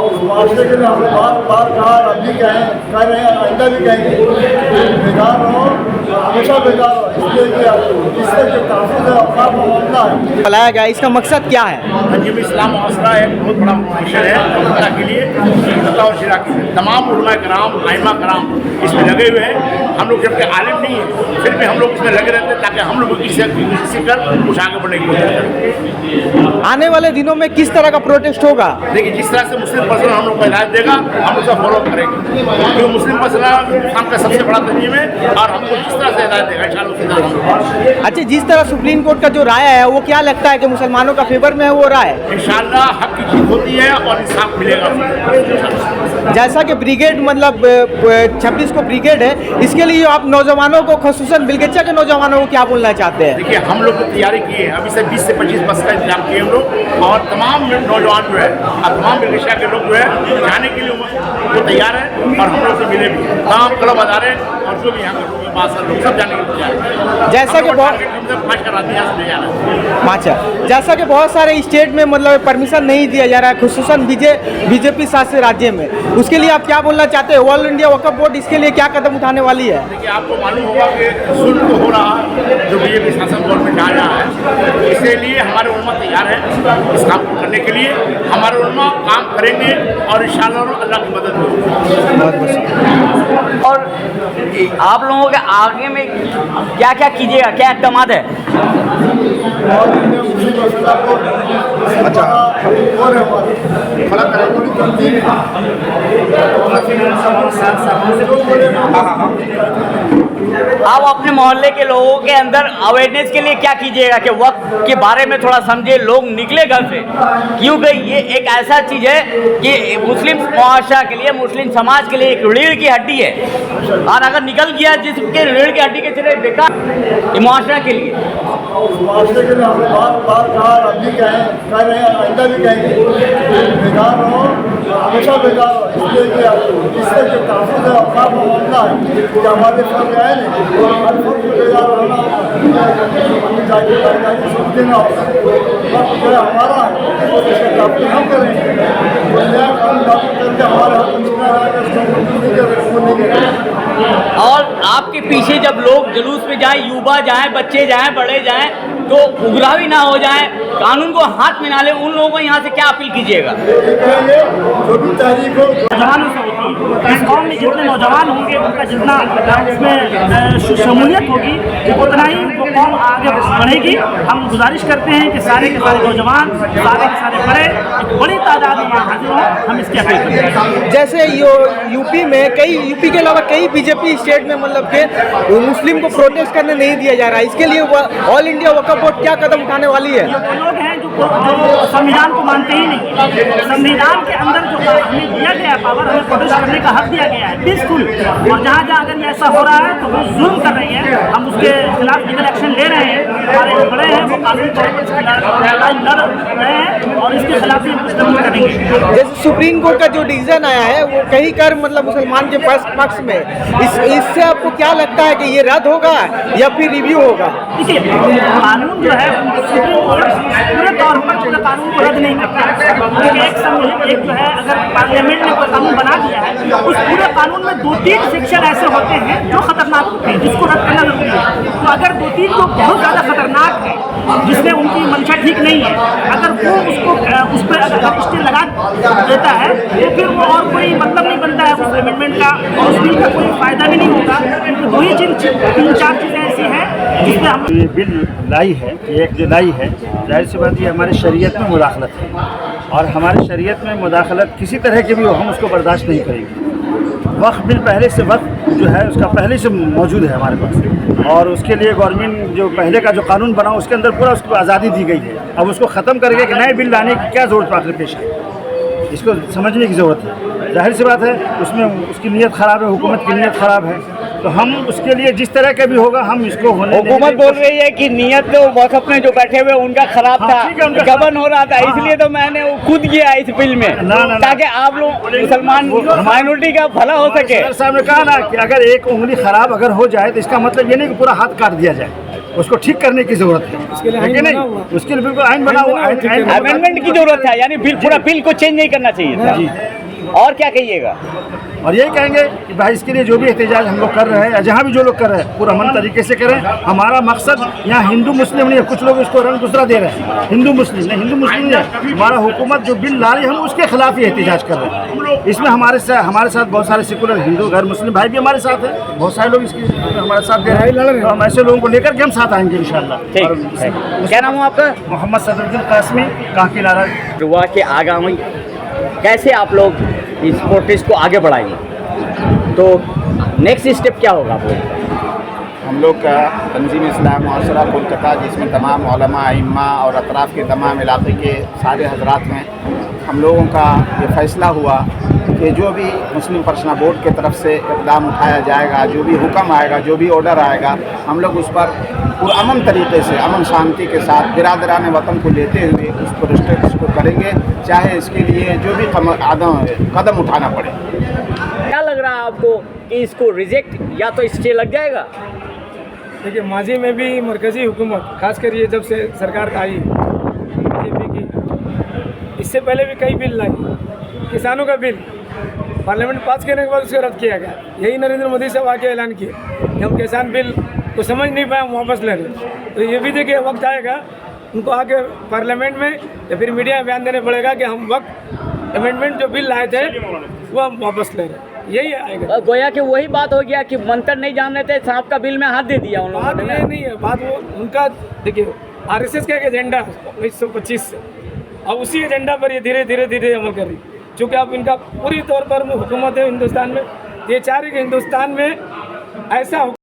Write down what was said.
Master के लिए हमने बार बार कहा, अभी कह रहे हैं, आइंदा भी कहेंगे, बेकार हो, हमेशा बेकार हो। इसलिए इससे जो काफी अफवाह मामला है बुलाया गया, इसका मकसद क्या है? तंजीम इस्लाम मौसला एक बहुत बड़ा मिशन है अल्लाह के लिए, अल्लाह और शिरा के लिए तमाम उलमा कराम आइमा कराम इसमें लगे हुए हैं। हम लोग जबकि आलिम नहीं है फिर भी हम लोग इसमें लगे रहते हैं ताकि हम लोग इसी कर कुछ आगे बढ़ने की कोशिश करें। आने वाले दिनों में किस तरह का प्रोटेस्ट होगा? देखिए, जिस तरह से मुस्लिम पर्सन हम लोग को हिदायत देगा हम उसका फॉलो करेंगे, क्योंकि मुस्लिम पर्सन इस्लाम का सबसे बड़ा तंजीम है और हमको जिस तरह से हिदायत देगा इंशाअल्लाह उसी तरह हम। अच्छा, जिस तरह सुप्रीम कोर्ट का जो राय है वो क्या लगता है कि मुसलमानों का फेवर में है वो राय? इंशाअल्लाह हक की जीत होती है और इंसाफ मिलेगा। जैसा कि ब्रिगेड मतलब 26 को ब्रिगेड है, इसके लिए आप नौजवानों को खसूसन बिलगच्चा के नौजवानों को क्या बोलना चाहते हैं? देखिए, हम लोग की तैयारी की है, अभी से 20 से 25 बस का इंतजाम किए हम लोग और तमाम नौजवान जो है और तमाम बिलगच्चा के लोग जो है जाने के लिए वो तैयार है और हम लोग से मिले भी तमाम क्लब अदारे और जो भी यहाँ के लोग बादशाह लोग सब जाने के लिए तैयार है। जैसा कि बहुत जैसा कि बहुत सारे स्टेट में मतलब परमिशन नहीं दिया जा रहा है, खुसूसन बीजेपी शासित राज्य में, उसके लिए आप क्या बोलना चाहते हैं? ऑल इंडिया वक्फ बोर्ड इसके लिए क्या कदम उठाने वाली है? देखिए, आपको मालूम होगा कि जुल्म तो हो रहा जो बीजेपी शासन दौर में जहाँ जहाँ है, इसलिए हमारे उलमा तैयार है इस काम को करने के लिए। हमारे उलमा काम करेंगे और इंशाअल्लाह अल्लाह की मदद होगी। और आप लोगों के आगे में क्या क्या कीजिएगा, क्या इक़दामात है? अच्छा, आप अपने मोहल्ले के लोगों के अंदर अवेयरनेस के लिए क्या कीजिएगा कि वक्त के बारे में थोड़ा समझे, लोग निकले घर से, क्योंकि ये एक ऐसा चीज़ है कि मुस्लिम मुआशरा के लिए, मुस्लिम समाज के लिए एक रीढ़ की हड्डी है और अगर निकल गया जिसके रीढ़ की हड्डी के चले बेकार ये मुआशरा के लिए। मास्टर के लिए हमने बार बार कहा, अभी कह रहे हैं, आइंदा भी कहेंगे, बेकार हो, हमेशा बेकार हो। इसलिए इससे जो काफी अफवाह मामला है कि हमारे फर्ज है नहीं, हर फर्ज को बेकार होना देना होगा, जो है हमारा है उसके काफी हम करेंगे, नया कानून लागू करके हमारे हाथ में और आपके पीछे जब लोग जुलूस में जाएं, युवा जाएं, बच्चे जाएं, बड़े जाएं, तो उग्रावी ना हो जाएं, कानून को हाथ में ना लें, उन लोगों को यहाँ से क्या अपील कीजिएगा? जो भी तारीख हो नौजवानों से होती है। इस कौम में जितने नौजवान होंगे उनका जितना इसमें शमूलियत होगी उतना ही वो कौम आगे बढ़ेगी। हम गुजारिश करते हैं कि सारे के सारे नौजवान, सारे के सारे बड़े, एक बड़ी तादाद में यहाँ हाजिर हों, हम इसकी अपील करते हैं। जैसे यूपी में यूपी के अलावा कई बीजेपी स्टेट में मतलब के मुस्लिम को प्रोटेस्ट करने नहीं दिया जा रहा है, इसके लिए ऑल इंडिया वक्फ बोर्ड क्या कदम उठाने वाली है? ये वो लोग हैं जो संविधान को मानते ही नहीं। संविधान के अंदर जो हमें दिया गया पावर, हमें प्रोटेस्ट करने का हक दिया गया है पीसफुल, और जहाँ जहाँ अगर ऐसा हो रहा है तो वो जुल्म कर रही है, हम उसके खिलाफ लीगल एक्शन ले रहे हैं। हमारे जो बड़े हैं वो कानूनी तौर पर लड़ रहे हैं और इसके खिलाफ भी कुछ नहीं करेंगे। जैसे सुप्रीम कोर्ट का जो डिसीजन आया है वो कहीं कर मतलब मुसलमान के पक्ष में, इससे आपको क्या लगता है कि ये रद्द होगा या फिर रिव्यू होगा? देखिए, कानून जो है सुप्रीम कोर्ट पूरे तौर पर पूरे कानून को रद्द नहीं करता है। एक जो है अगर पार्लियामेंट ने कोई कानून बना दिया है उस पूरे कानून में 2-3 सेक्शन ऐसे होते हैं जो खतरनाक होते हैं, जिसको रद्द करना जरूरी है। तो अगर 2-3 जो बहुत ज़्यादा खतरनाक है, जिसमें उनकी मंशा ठीक नहीं है, अगर वो उस पर अगर स्टे लगा देता है तो फिर वो और कोई मतलब नहीं बनता है उस अमेंडमेंट का, और उस बिल का कोई फ़ायदा भी नहीं होगा। क्योंकि वही 3-4 चीज़ें ऐसी हैं जिसमें हम ये बिल लाई है, ये एक जो लाई है, जाहिर सी बात ये हमारी शरीयत में मुदाखलत है और हमारी शरीयत में मुदाखलत किसी तरह की भी हो हम उसको बर्दाश्त नहीं करेंगे। वक्फ बिल पहले से वक्फ जो है उसका पहले से मौजूद है हमारे पास, और उसके लिए गवर्नमेंट जो पहले का जो कानून बना उसके अंदर पूरा उसको आज़ादी दी गई है। अब उसको ख़त्म करके एक नए बिल लाने की क्या ज़रूरत आखिर पेश है, इसको समझने की ज़रूरत है। जाहिर सी बात है उसमें उसकी नीयत ख़राब है, हुकूमत की नीयत ख़राब है, तो हम उसके लिए जिस तरह का भी होगा हम इसको होने हुकूमत बोल रही है कि नीयत तो वक़्फ़ में जो बैठे हुए उनका खराब था, गबन हो रहा था, इसलिए तो मैंने वो कूद गया इस बिल में ताकि आप लोग मुसलमान माइनॉरिटी का भला हो सके। साहब ने कहा ना कि अगर एक उंगली खराब अगर हो जाए तो इसका मतलब ये नहीं कि पूरा हाथ काट दिया जाए, उसको ठीक करने की जरूरत है, लेकिन नहीं उसके लिए बिल्कुल आइन बना हुआ, अमेंडमेंट की जरूरत है, यानी बिल पूरा बिल को चेंज नहीं करना चाहिए था। और क्या कहिएगा? और यही कहेंगे कि भाई इसके लिए जो भी एहतजाज हम लोग कर रहे हैं या जहाँ भी जो लोग कर रहे हैं पूरा अमन तरीके से करें। हमारा मकसद यहाँ हिंदू मुस्लिम नहीं है, कुछ लोग इसको रंग दूसरा दे रहे हैं, हिंदू मुस्लिम नहीं, हिंदू मुस्लिम नहीं है। हमारा हुकूमत जो बिल ला रही है हम उसके खिलाफ ही एहतजाज कर रहे हैं। इसमें हमारे साथ बहुत सारे सेकुलर हिंदू गैर मुस्लिम भाई भी हमारे साथ हैं, बहुत सारे लोग इसकी हमारे साथ दे रहे हैं। हम ऐसे लोगों को लेकर के हम साथ आएंगे इंशाल्लाह। क्या नाम है आपका? मोहम्मद सदरुद्दीन कासमी, काकी लारा। हुआ कि आगामी कैसे आप लोग इस प्रोटेस्ट को आगे बढ़ाएंगे, तो नेक्स्ट स्टेप क्या होगा आप लोग? हम लोग का तंजीम इस्लाम मुआशरा कोलकाता, जिसमें तमाम उलमा इम्मा और अतराफ़ के तमाम इलाके के सारे हजरात हैं, हम लोगों का ये फ़ैसला हुआ कि जो भी मुस्लिम पर्सनल बोर्ड की तरफ से इक़दाम उठाया जाएगा, जो भी हुक्म आएगा, जो भी ऑर्डर आएगा, हम लोग उस पर पुरअमन तरीके से, अमन शांति के साथ बिरादरान वतन को लेते हुए उस प्रोटेस्ट को करेंगे, चाहे इसके लिए जो भी कदम उठाना पड़े। क्या लग रहा है आपको कि इसको रिजेक्ट या तो स्टे लग जाएगा? देखिए, माजी में भी मरकज़ी हुकूमत खासकर ये जब से सरकार आई बीजेपी की, इससे पहले भी कई बिल लाई। किसानों का बिल पार्लियामेंट पास करने के बाद उसे रद्द किया गया। यही नरेंद्र मोदी साहब आके ऐलान किए कि हम किसान बिल को समझ नहीं पाए, हम वापस ले रहे। तो ये भी देखिए वक्त आएगा उनको आके पार्लियामेंट में या फिर मीडिया में बयान देने पड़ेगा कि हम वक्त अमेंडमेंट जो बिल लाए थे वो हम वापस ले रहे। यही आएगा। गोया कि वही बात हो गया कि मंत्र नहीं जान रहे थे, सांप का बिल में हाथ दे दिया उन लोगों बात ने। ये नहीं है, बात वो उनका देखिए आरएसएस का एक एजेंडा 1925 से, अब उसी एजेंडा पर ये धीरे धीरे अमल कर रही। चूँकि अब इनका पूरी तौर पर हुकूमत है हिंदुस्तान में, ये चाह रही कि हिंदुस्तान में ऐसा